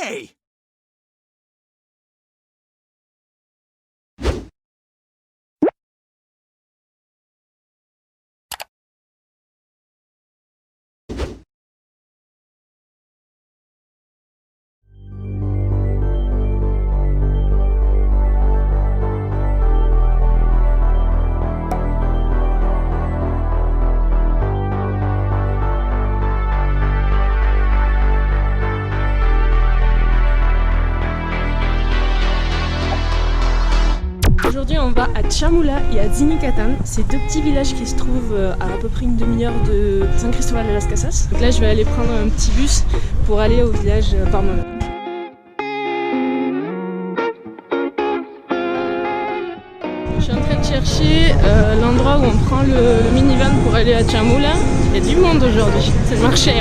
way! Aujourd'hui on va à Chamula et à Zinicatan, c'est deux petits villages qui se trouvent à peu près une demi-heure de San Cristóbal de las Casas. Donc là je vais aller prendre un petit bus pour aller au village par moi-même. Je suis en train de chercher l'endroit où on prend le minivan pour aller à Chamula. Il y a du monde aujourd'hui, c'est le marché.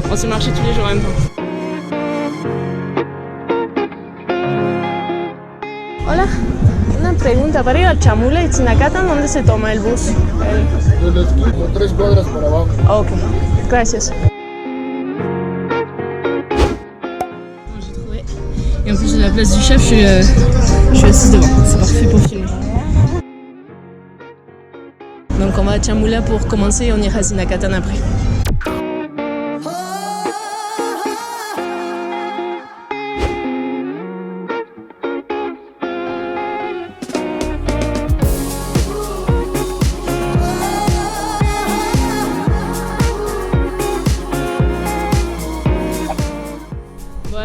Bon, c'est le marché tous les jours en même temps. Hola. Una pregunta, para ir a Chamula y Zinicatan, ¿dónde se toma el bus? Con 3 cuadras para abajo. Ok, gracias. J'ai trouvé. Et en plus de la place du chef, je suis assise devant. C'est parfait pour filmer. Donc on va à Chamula pour commencer et on ira à Zinicatan après.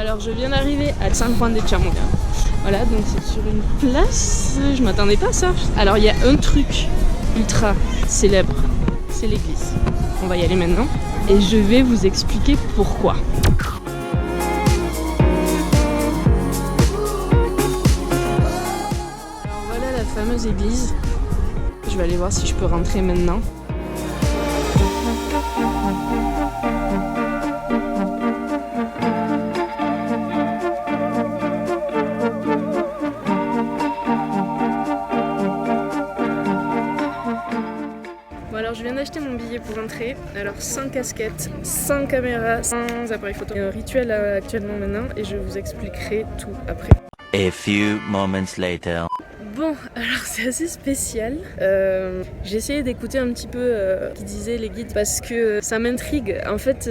Alors je viens d'arriver à San Juan de Chamula. Voilà, donc c'est sur une place, je m'attendais pas à ça. Alors il y a un truc ultra célèbre, c'est l'église. On va y aller maintenant et je vais vous expliquer pourquoi. Alors voilà la fameuse église. Je vais aller voir si je peux rentrer maintenant. Alors je viens d'acheter mon billet pour entrer, alors sans casquette, sans caméra, sans appareil photo. Il y a un rituel actuellement maintenant et je vous expliquerai tout après. A few moments later. Bon, alors c'est assez spécial. J'ai essayé d'écouter un petit peu ce qu'ils disaient les guides parce que ça m'intrigue. En fait,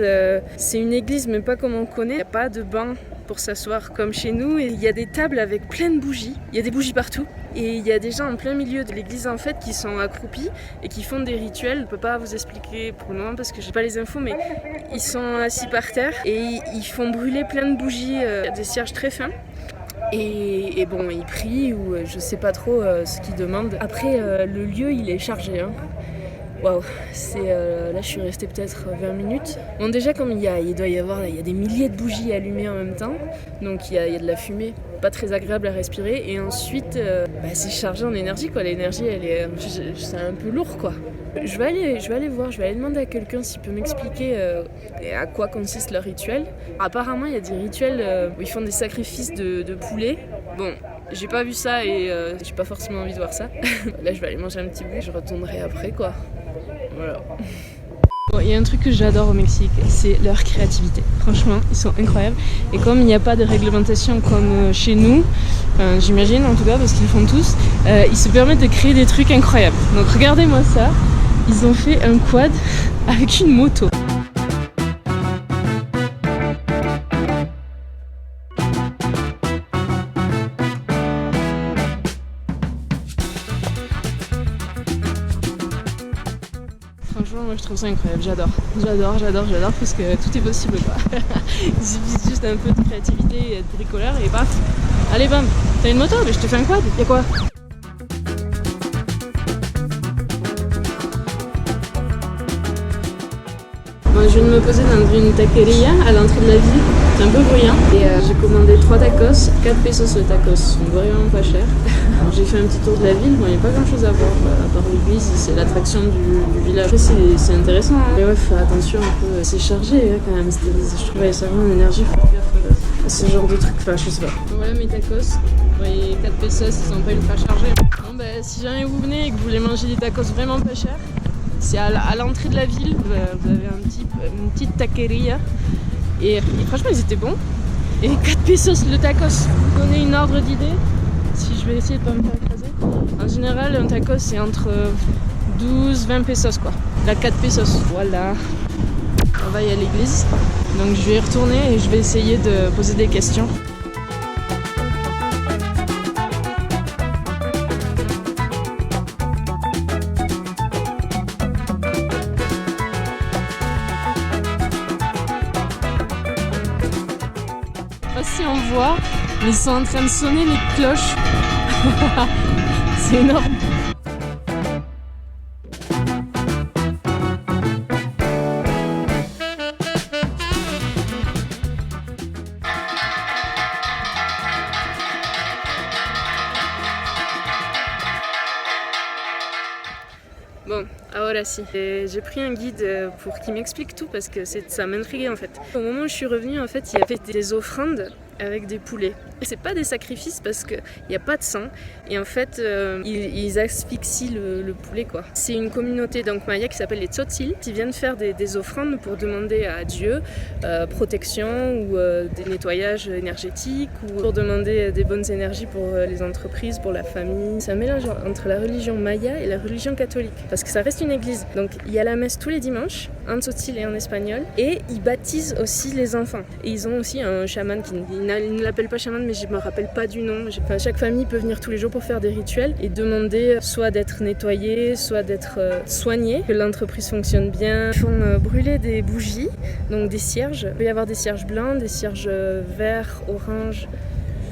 c'est une église mais pas comme on connaît. Il n'y a pas de banc pour s'asseoir comme chez nous. Et il y a des tables avec plein de bougies. Il y a des bougies partout. Et il y a des gens en plein milieu de l'église en fait qui sont accroupis et qui font des rituels. Je ne peux pas vous expliquer pour le moment parce que j'ai pas les infos, mais ils sont assis par terre et ils font brûler plein de bougies, des cierges très fins. Et bon, ils prient ou je sais pas trop ce qu'ils demandent. Après, le lieu il est chargé. Hein. Waouh, là je suis restée peut-être 20 minutes. Bon déjà comme il doit y avoir il y a des milliers de bougies allumées en même temps, donc il y a de la fumée, pas très agréable à respirer. Et ensuite c'est chargé en énergie quoi. L'énergie c'est un peu lourd quoi. Je vais aller voir, je vais aller demander à quelqu'un s'il peut m'expliquer à quoi consiste leur rituel. Apparemment il y a des rituels où ils font des sacrifices de poulet. Bon, j'ai pas vu ça et j'ai pas forcément envie de voir ça. Là je vais aller manger un petit bout, je retournerai après quoi. Voilà. Bon, il y a un truc que j'adore au Mexique, c'est leur créativité. Franchement, ils sont incroyables. Et comme il n'y a pas de réglementation comme chez nous, j'imagine en tout cas parce qu'ils le font tous, ils se permettent de créer des trucs incroyables. Donc regardez-moi ça, ils ont fait un quad avec une moto. Franchement, moi je trouve ça incroyable, j'adore parce que tout est possible quoi. Il suffit juste un peu de créativité et de bricoleur et paf. Allez bam, t'as une moto? Mais je te fais un quad, y'a quoi? Moi je viens de me poser dans une taqueria à l'entrée de la ville, c'est un peu bruyant. Et j'ai commandé 3 tacos, 4 pesos le tacos, sont vraiment pas cher. J'ai fait un petit tour de la ville, bon il n'y a pas grand chose à voir, à part l'église, c'est l'attraction du village. Après c'est intéressant, hein. Mais ouais, fais attention un peu, c'est chargé hein, quand même, je trouve ça vraiment une énergie, faut faire gaffe à ce genre de truc, enfin je sais pas. Donc voilà mes tacos, vous voyez 4 pesos, ils sont pas ultra chargés. Bon si jamais vous venez et que vous voulez manger des tacos vraiment pas chers, c'est à l'entrée de la ville, vous avez une petite taqueria et franchement ils étaient bons. Et 4 pesos le tacos. Pour vous donner une ordre d'idée, si je vais essayer de pas me faire écraser. En général, un tacos c'est entre 12-20 pesos quoi. Là 4 pesos. Voilà. On va y aller à l'église. Donc je vais y retourner et je vais essayer de poser des questions. Je sais pas si on voit, mais ils sont en train de sonner les cloches. C'est énorme. Bon, ahora si. J'ai pris un guide pour qu'il m'explique tout parce que ça m'intriguait en fait. Au moment où je suis revenue, en fait, il y avait des offrandes avec des poulets. C'est pas des sacrifices parce qu'il n'y a pas de sang et en fait ils asphyxient le poulet quoi. C'est une communauté donc maya qui s'appelle les Tzotzil qui viennent faire des offrandes pour demander à Dieu protection ou des nettoyages énergétiques ou pour demander des bonnes énergies pour les entreprises, pour la famille. C'est un mélange entre la religion maya et la religion catholique parce que ça reste une église. Donc il y a la messe tous les dimanches en Tzotzil et en espagnol et ils baptisent aussi les enfants. Et ils ont aussi un chaman qui ne l'appelle pas chaman mais je me rappelle pas du nom. Chaque famille peut venir tous les jours pour faire des rituels et demander soit d'être nettoyé, soit d'être soigné, que l'entreprise fonctionne bien. Ils font brûler des bougies, donc des cierges. Il peut y avoir des cierges blancs, des cierges verts, orange.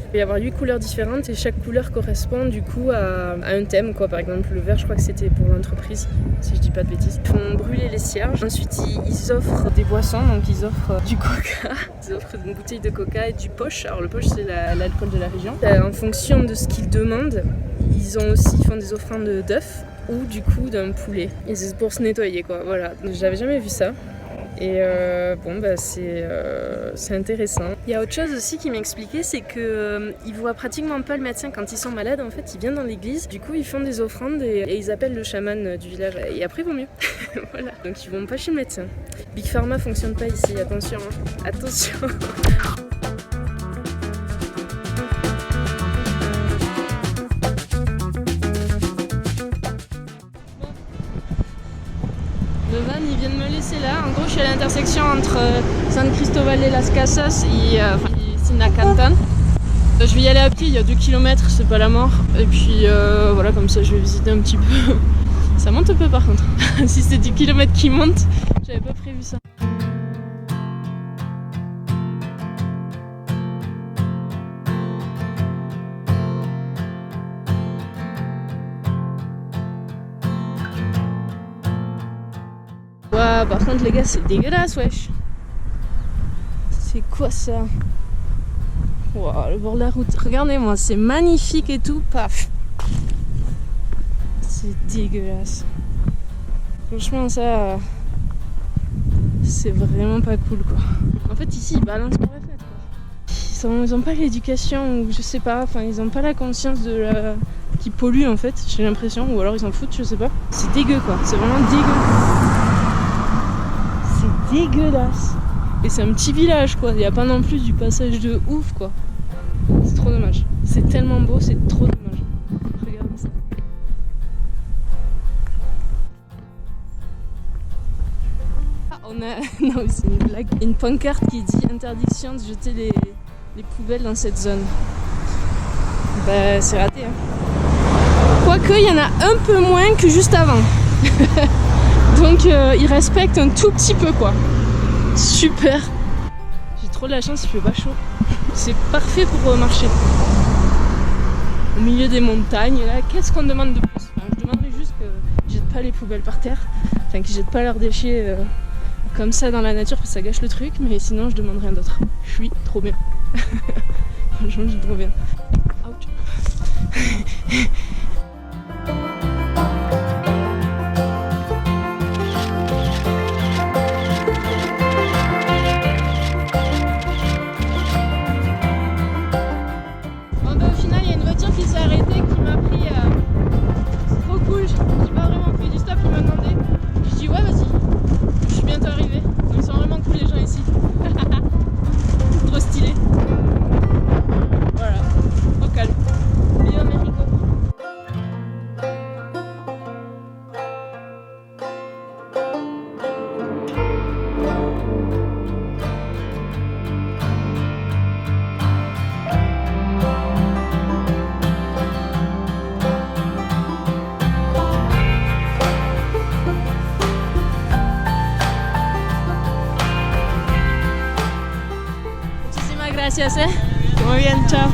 Il peut y avoir 8 couleurs différentes et chaque couleur correspond du coup à un thème quoi. Par exemple le vert je crois que c'était pour l'entreprise si je dis pas de bêtises. Ils font brûler les cierges, ensuite ils offrent des boissons, donc ils offrent du coca, ils offrent une bouteille de coca et du poche. Alors le poche c'est l'alcool de la région. En fonction de ce qu'ils demandent, ils font des offrandes d'œufs ou du coup d'un poulet. Et c'est pour se nettoyer quoi, voilà. J'avais jamais vu ça. Et c'est intéressant. Il y a autre chose aussi qui m'expliquait, c'est qu'ils voient pratiquement pas le médecin quand ils sont malades. En fait, ils viennent dans l'église, du coup ils font des offrandes et ils appellent le chaman du village. Et après ils vont mieux. Voilà. Donc ils vont pas chez le médecin. Big Pharma fonctionne pas ici, attention. Hein. Attention. Le van il vient de me laisser là. En gros je suis à l'intersection entre San Cristóbal de las Casas et Sinacantan. Je vais y aller à pied, il y a 2 km, c'est pas la mort. Et puis voilà, comme ça je vais visiter un petit peu. Ça monte un peu par contre. Si c'est 10 km qui montent, j'avais pas prévu ça. Wow, par contre les gars c'est dégueulasse wesh. C'est quoi ça? Wow, le bord de la route. Regardez-moi, c'est magnifique et tout, paf. C'est dégueulasse. Franchement ça c'est vraiment pas cool quoi. En fait ici ils balancent par la fenêtre quoi. Ils ont pas l'éducation ou je sais pas, enfin ils ont pas la conscience de qui pollue en fait, j'ai l'impression, ou alors ils s'en foutent, je sais pas. C'est dégueu quoi, c'est vraiment dégueu. C'est dégueulasse. Et c'est un petit village quoi, il n'y a pas non plus du passage de ouf quoi. C'est trop dommage. C'est tellement beau, c'est trop dommage. Regardez ça. Ah, on a... Non, c'est une blague. Une pancarte qui dit interdiction de jeter les poubelles dans cette zone. Bah c'est raté hein. Quoique il y en a un peu moins que juste avant. Donc ils respectent un tout petit peu quoi. Super. J'ai trop de la chance, il fait pas chaud. C'est parfait pour marcher. Au milieu des montagnes, là, qu'est-ce qu'on demande de plus? Enfin, je demanderais juste qu'ils jettent pas les poubelles par terre. Enfin, qu'ils jettent pas leurs déchets comme ça dans la nature parce que ça gâche le truc. Mais sinon, je demande rien d'autre. Je suis trop bien. Franchement, je suis trop bien. Ouch. Qui s'est arrêté, qui m'a pris c'est trop cool, j'ai pas vraiment fait du stop, il m'a demandé. Je dis ouais vas-y, je suis bientôt arrivée. Donc ils sont vraiment cool les gens ici. Trop stylé. Gracias, Muy bien, ciao.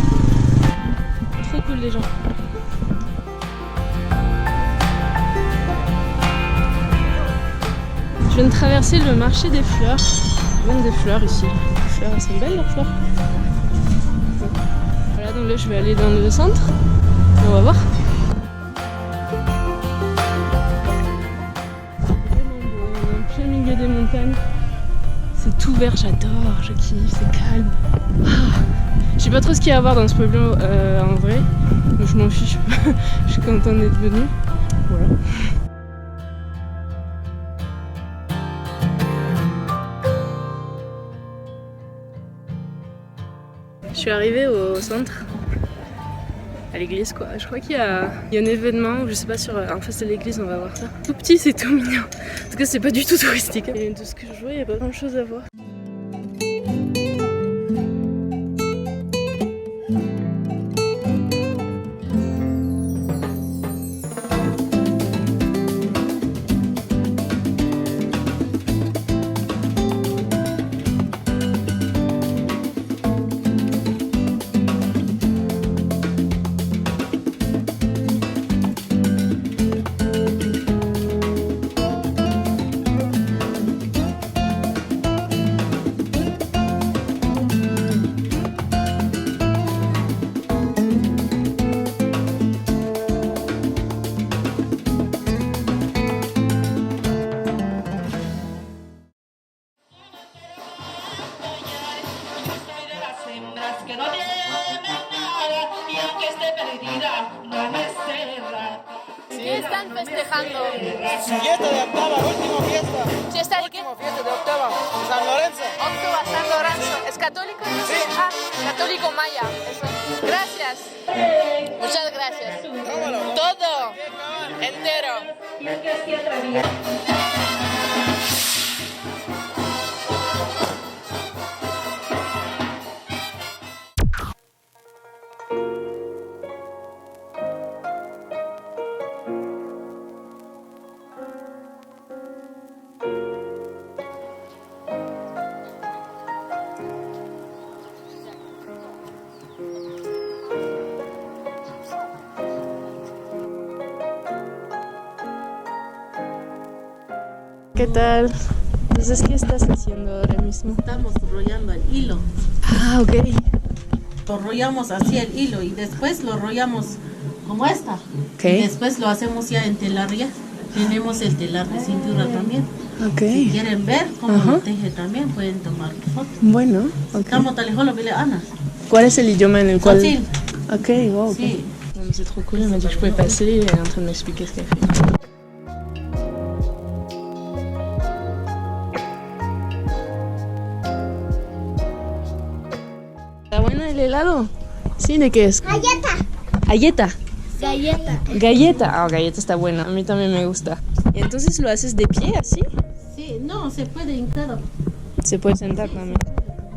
Trop cool les gens. Je viens de traverser le marché des fleurs. Il y a des fleurs ici. Les fleurs, elles sont belles leurs fleurs. Voilà, donc là je vais aller dans le centre. On va voir. Plein milieu des montagnes, c'est tout vert, j'adore, je kiffe, c'est calme. Je sais pas trop ce qu'il y a à voir dans ce pueblo en vrai, donc je m'en fiche, je suis contente d'être venue. Voilà. Je suis arrivée au centre, à l'église quoi. Je crois qu'il y a un événement, je sais pas sur en face de l'église, on va voir ça. Tout petit, c'est tout mignon. En tout cas, c'est pas du tout touristique. Et de ce que je vois, il y a pas grand chose à voir. Que no tiene nada y aunque esté perdida no me cerra. ¿Qué están festejando? Fiesta de octava, última fiesta. ¿Fiesta de qué? Última fiesta de octava, San Lorenzo. Octava, San Lorenzo. ¿Es católico? Sí. Ah, católico maya. Eso. Gracias. Muchas gracias. Vámonos. Todo. Entero. Y aunque esté atraviesa. ¿Qué tal? Entonces, ¿qué estás haciendo ahora mismo? Estamos rollando el hilo. Ah, ok. Lo rollamos así el hilo y después lo rollamos como esta. Ok. Y después lo hacemos ya en telarría. Tenemos el telar de cintura también. Ok. Si quieren ver cómo Ajá. lo teje también, pueden tomar foto. Bueno, ok. Estamos talejolo bile Ana. ¿Cuál es el idioma en el cual...? Sotil. Ok, wow. Sí. Non, mais c'est trop cool, elle m'a dit que je pouvais passer et elle est en train de m'expliquer ce qu'elle fait. ¿Está bueno el helado? Sí, ¿de qué es? Galleta. ¿Galleta? Galleta. Ah, galleta está buena, a mí también me gusta. ¿Y entonces lo haces de pie así? Sí, no, se puede hincado. Se puede sentar también.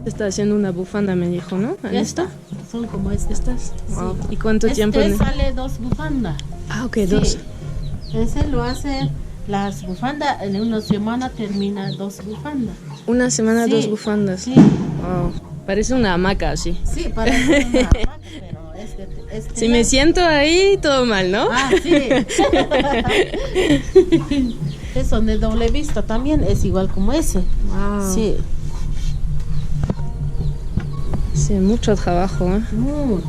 Está haciendo una bufanda, me dijo, ¿no? ¿En esta? Son como estas. Wow. ¿Y cuánto tiempo? Sale 2 bufandas. Ah, ok, Sí. 2. Ese lo hace las bufandas, en una semana termina 2 bufandas. Una semana, Sí. 2 bufandas. Sí. Wow. Parece una hamaca así. Sí, parece una vaca, pero Si me siento ahí, todo mal, ¿no? Ah, sí. Eso de doble vista también es igual como ese. Wow. Sí, Sí, mucho trabajo, ¿eh? mucho.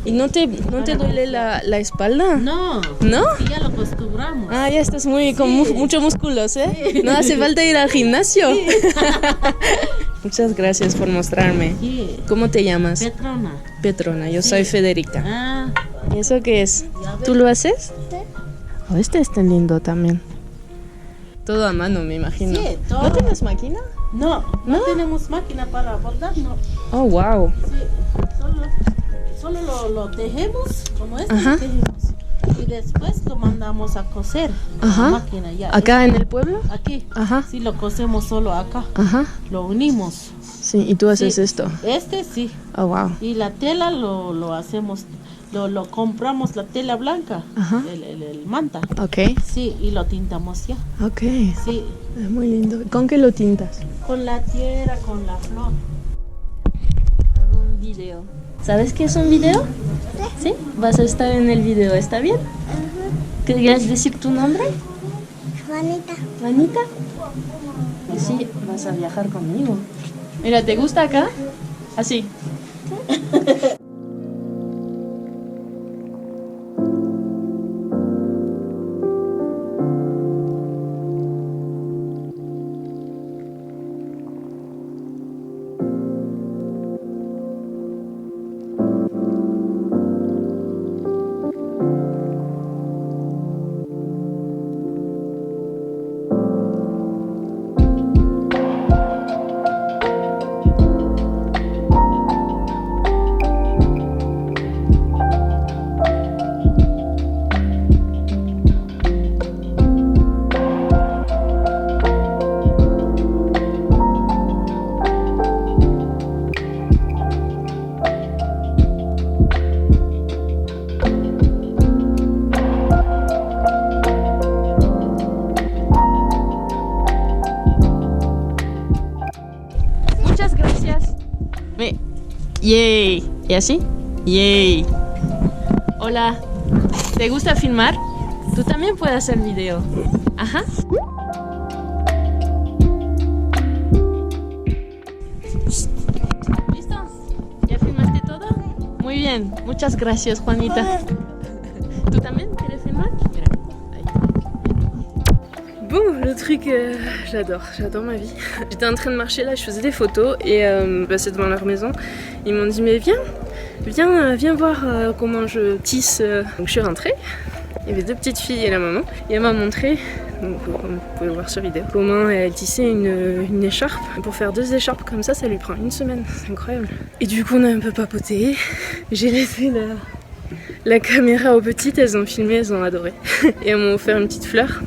¿Y no te duele la espalda? No, ¿No? sí, ya lo acostumbramos. Ah, ya estás muy con muchos músculos, ¿eh? Sí. No hace falta ir al gimnasio. Muchas gracias por mostrarme. Sí. ¿Cómo te llamas? Petrona. Petrona, yo Sí. soy Federica. Ah, ¿Y eso qué es? Ya ves. ¿Tú lo haces? Oh, este está lindo también. Todo a mano, me imagino. Sí, todo. ¿No tienes máquina? no, ¿No? no tenemos máquina para bordar, no. Oh, wow. Sí, solo lo tejemos, como este Ajá. lo tejemos. Y después lo mandamos a coser. a Ajá. la máquina ya. ¿Acá en el pueblo? Aquí. Ajá. Sí, lo cosemos solo acá. Ajá. Lo unimos. Sí, y tú haces Sí. esto. Este sí. Oh, wow. Y la tela lo hacemos, lo compramos la tela blanca, el manta. Ok, Sí, y lo tintamos ya. ok. Sí, Es muy lindo. ¿Con qué lo tintas? con la tierra, con la flor. Hago un video. ¿Sabes qué es un video? Sí. Vas a estar en el video, ¿está bien? ¿Querías decir tu nombre? Juanita. Juanita. Y sí, vas a viajar conmigo. Mira, ¿te gusta acá? Así. Muchas gracias. Yay. ¿Y así? Yay. Hola. ¿Te gusta filmar? Tú también puedes hacer video. Ajá. ¿Listo? ¿Ya filmaste todo? Muy bien. Muchas gracias, Juanita. ¿Tú también quieres filmar? Mira. Ahí. Bon, le truc, j'adore ma vie. J'étais en train de marcher là, je faisais des photos et c'est devant leur maison. Ils m'ont dit mais viens voir comment je tisse. Donc je suis rentrée. Il y avait 2 petites filles et la maman. Et elle m'a montré, donc, comme vous pouvez le voir sur vidéo, comment elle tissait une écharpe. Pour faire 2 écharpes comme ça lui prend 1 semaine. C'est incroyable. Et du coup on a un peu papoté. J'ai laissé la caméra aux petites, elles ont filmé, elles ont adoré. Et elles m'ont offert une petite fleur.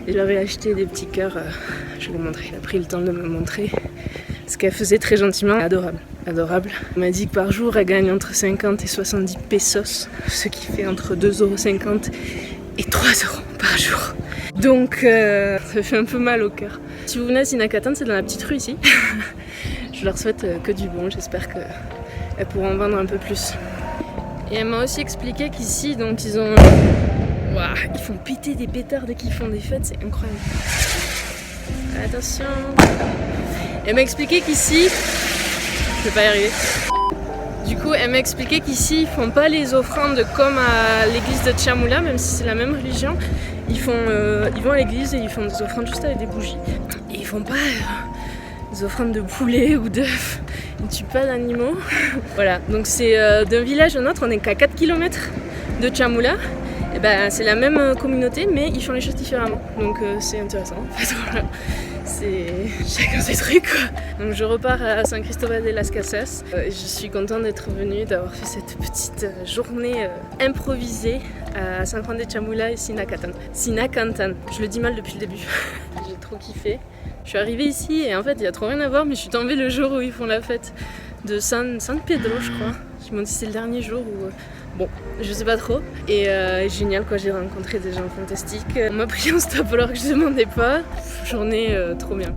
Et je leur ai acheté des petits cœurs, je vais vous montrer. Elle a pris le temps de me montrer ce qu'elle faisait très gentiment. Adorable, adorable. Elle m'a dit que par jour, elle gagne entre 50 et 70 pesos, ce qui fait entre 2,50 € et 3 € par jour. Donc ça fait un peu mal au cœur. Si vous venez à Sinacatan, c'est dans la petite rue ici. Je leur souhaite que du bon, j'espère qu'elles pourront en vendre un peu plus. Et elle m'a aussi expliqué qu'ici, donc ils ont... Wow, ils font péter des pétards dès qu'ils font des fêtes, c'est incroyable. Attention. Elle m'a expliqué qu'ici... Je vais pas y arriver. Du coup, elle m'a expliqué qu'ici, ils font pas les offrandes comme à l'église de Chamula, même si c'est la même religion. Ils vont à l'église et ils font des offrandes juste avec des bougies. Et ils font pas des offrandes de poulet ou d'œufs. Ils ne tuent pas d'animaux. Voilà, donc c'est d'un village à un autre, on est qu'à 4 km de Chamula. Et ben, c'est la même communauté, mais ils font les choses différemment. Donc c'est intéressant en fait. Voilà. C'est chacun ses trucs quoi. Donc je repars à San Cristóbal de las Casas. Je suis contente d'être venue, d'avoir fait cette petite journée improvisée à San Juan de Chamula et Sinacatan. Sinacatan, je le dis mal depuis le début. J'ai trop kiffé. Je suis arrivée ici et en fait il y a trop rien à voir, mais je suis tombée le jour où ils font la fête de San Pedro, je crois. Je me dis c'est le dernier jour où... Bon, je sais pas trop. Et génial quoi, j'ai rencontré des gens fantastiques. On m'a pris en stop alors que je demandais pas. Journée trop bien.